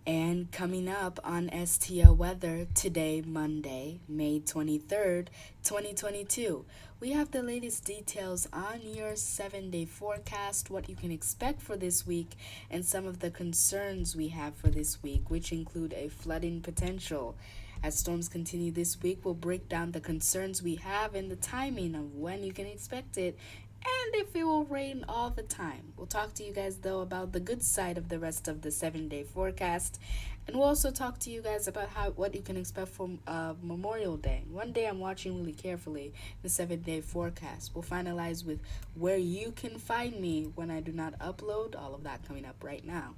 And coming up on STL Weather today, Monday, May 23rd, 2022, we have the latest details on your 7 day forecast, what you can expect for this week, and some of the concerns we have for this week, which include a flooding potential. As storms continue this week, we'll break down the concerns we have and the timing of when you can expect it and if it will rain all the time. We'll talk to you guys though about the good side of the rest of the 7 day forecast, and we'll also talk to you guys about how what you can expect from Memorial Day. One day I'm watching really carefully the 7 day forecast. We'll finalize with where you can find me when I do not upload. All of that coming up right now.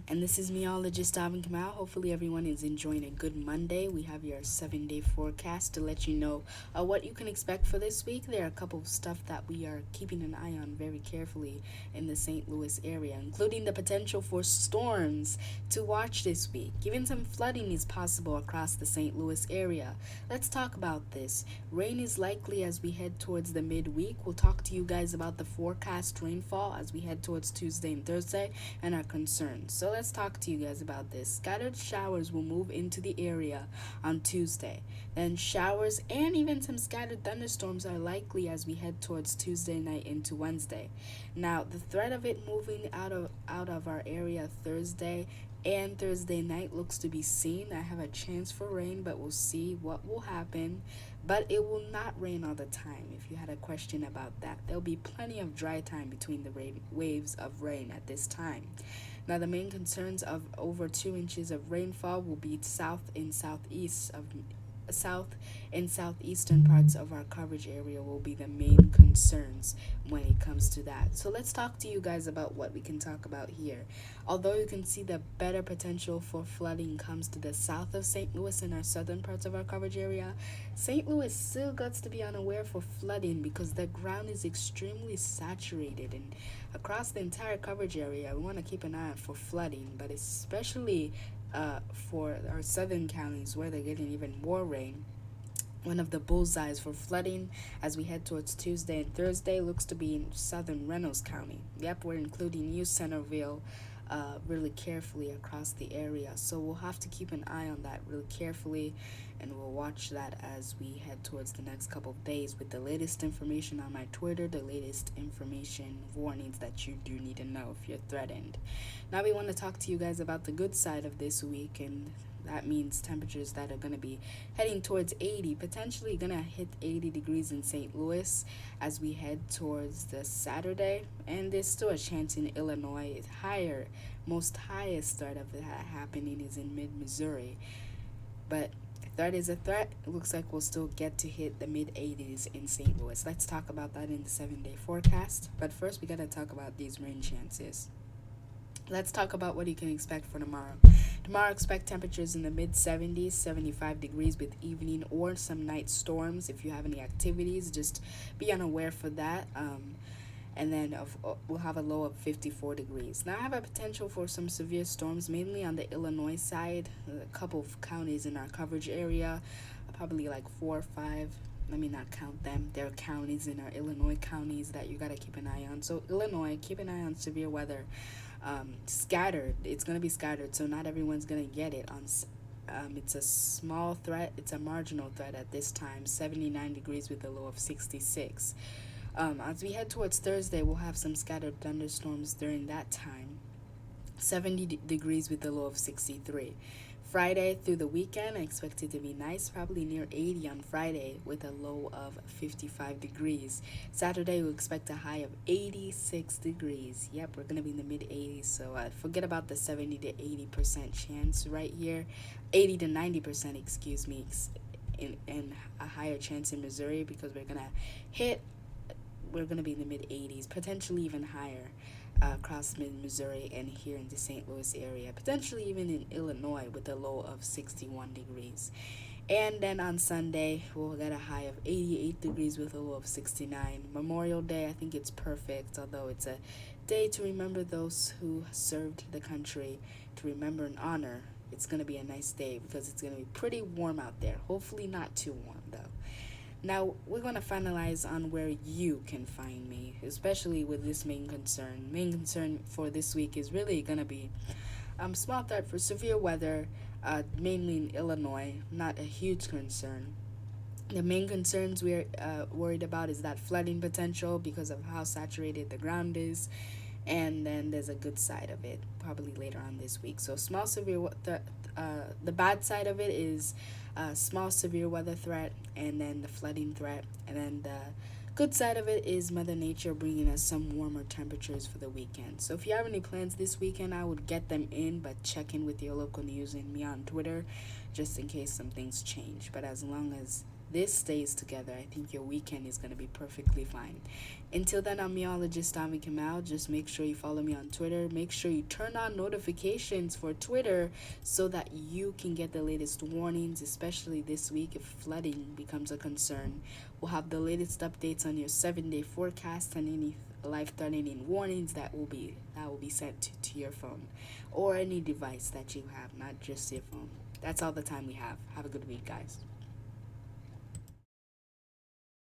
And this is meteorologist Alvin Kamau. Hopefully everyone is enjoying a good Monday. We have your 7 day forecast to let you know what you can expect for this week. There are a couple of stuff that we are keeping an eye on very carefully in the St. Louis area, including the potential for storms to watch this week. Even some flooding is possible across the St. Louis area. Let's talk about this. Rain is likely as we head towards the midweek. We'll talk to you guys about the forecast rainfall as we head towards Tuesday and Thursday and our concerns. So let's talk to you guys about this. Scattered showers will move into the area on Tuesday. Then showers and even some scattered thunderstorms are likely as we head towards Tuesday night into Wednesday. Now, the threat of it moving out of our area Thursday and Thursday night looks to be seen. I have a chance for rain, but we'll see what will happen. But it will not rain all the time. If you had a question about that, there'll be plenty of dry time between the waves of rain at this time. Now, the main concerns of over 2 inches of rainfall will be south and southeastern parts of our coverage area will be the main concerns when it comes to that. So let's talk to you guys about what we can talk about here. Although you can see the better potential for flooding comes to the south of St. Louis and our southern parts of our coverage area, St. Louis still got to be unaware for flooding because the ground is extremely saturated, and across the entire coverage area we want to keep an eye out for flooding, but especially for our southern counties where they're getting even more rain. One of the bullseyes for flooding as we head towards Tuesday and Thursday looks to be in southern Reynolds County. Yep, we're including New Centerville really carefully across the area. So we'll have to keep an eye on that really carefully, and we'll watch that as we head towards the next couple of days with the latest information on my Twitter, the latest information, warnings that you do need to know if you're threatened. Now we want to talk to you guys about the good side of this week, and that means temperatures that are going to be heading towards 80, potentially going to hit 80 degrees in St. Louis as we head towards the Saturday. And there's still a chance in Illinois. It's higher. Most highest threat of that happening is in mid-Missouri. But if that is a threat, it looks like we'll still get to hit the mid-80s in St. Louis. Let's talk about that in the 7 day forecast. But first, we got to talk about these rain chances. Let's talk about what you can expect for tomorrow. Tomorrow, expect temperatures in the mid-70s, 75 degrees with evening or some night storms. If you have any activities, just be unaware for that. And then we'll have a low of 54 degrees. Now, I have a potential for some severe storms, mainly on the Illinois side. A couple of counties in our coverage area, probably like 4 or 5. Let me not count them. There are counties in our Illinois counties that you got to keep an eye on. So, Illinois, keep an eye on severe weather. Scattered. It's going to be scattered, so not everyone's going to get it. It's a small threat. It's a marginal threat at this time. 79 degrees with a low of 66. As we head towards Thursday, we'll have some scattered thunderstorms during that time. 70 degrees with a low of 63. Friday through the weekend, I expect it to be nice, probably near 80 on Friday with a low of 55 degrees. Saturday, we expect a high of 86 degrees. Yep, we're going to be in the mid-80s, so forget about the 70 to 80% chance right here. 80 to 90%, excuse me, and a higher chance in Missouri because we're going to be in the mid-80s, potentially even higher. Across mid-Missouri and here in the St. Louis area, potentially even in Illinois with a low of 61 degrees. And then on Sunday, we'll get a high of 88 degrees with a low of 69. Memorial Day, I think it's perfect, although it's a day to remember those who served the country, to remember and honor. It's going to be a nice day because it's going to be pretty warm out there. Hopefully not too warm, though. Now, we're going to finalize on where you can find me, especially with this main concern. Main concern for this week is really going to be Small threat for severe weather, mainly in Illinois, not a huge concern. The main concerns we're worried about is that flooding potential because of how saturated the ground is, and then there's a good side of it probably later on this week. So small severe the bad side of it is small severe weather threat, and then the flooding threat, and then the good side of it is Mother Nature bringing us some warmer temperatures for the weekend. So if you have any plans this weekend, I would get them in, but check in with your local news and me on Twitter just in case some things change. But as long as this stays together, I think your weekend is going to be perfectly fine. Until then, I'm meteorologist Alvin Kamau. Just make sure you follow me on Twitter. Make sure you turn on notifications for Twitter so that you can get the latest warnings, especially this week if flooding becomes a concern. We'll have the latest updates on your 7-day forecast and any life-threatening warnings that will be sent to your phone or any device that you have, not just your phone. That's all the time we have. Have a good week, guys.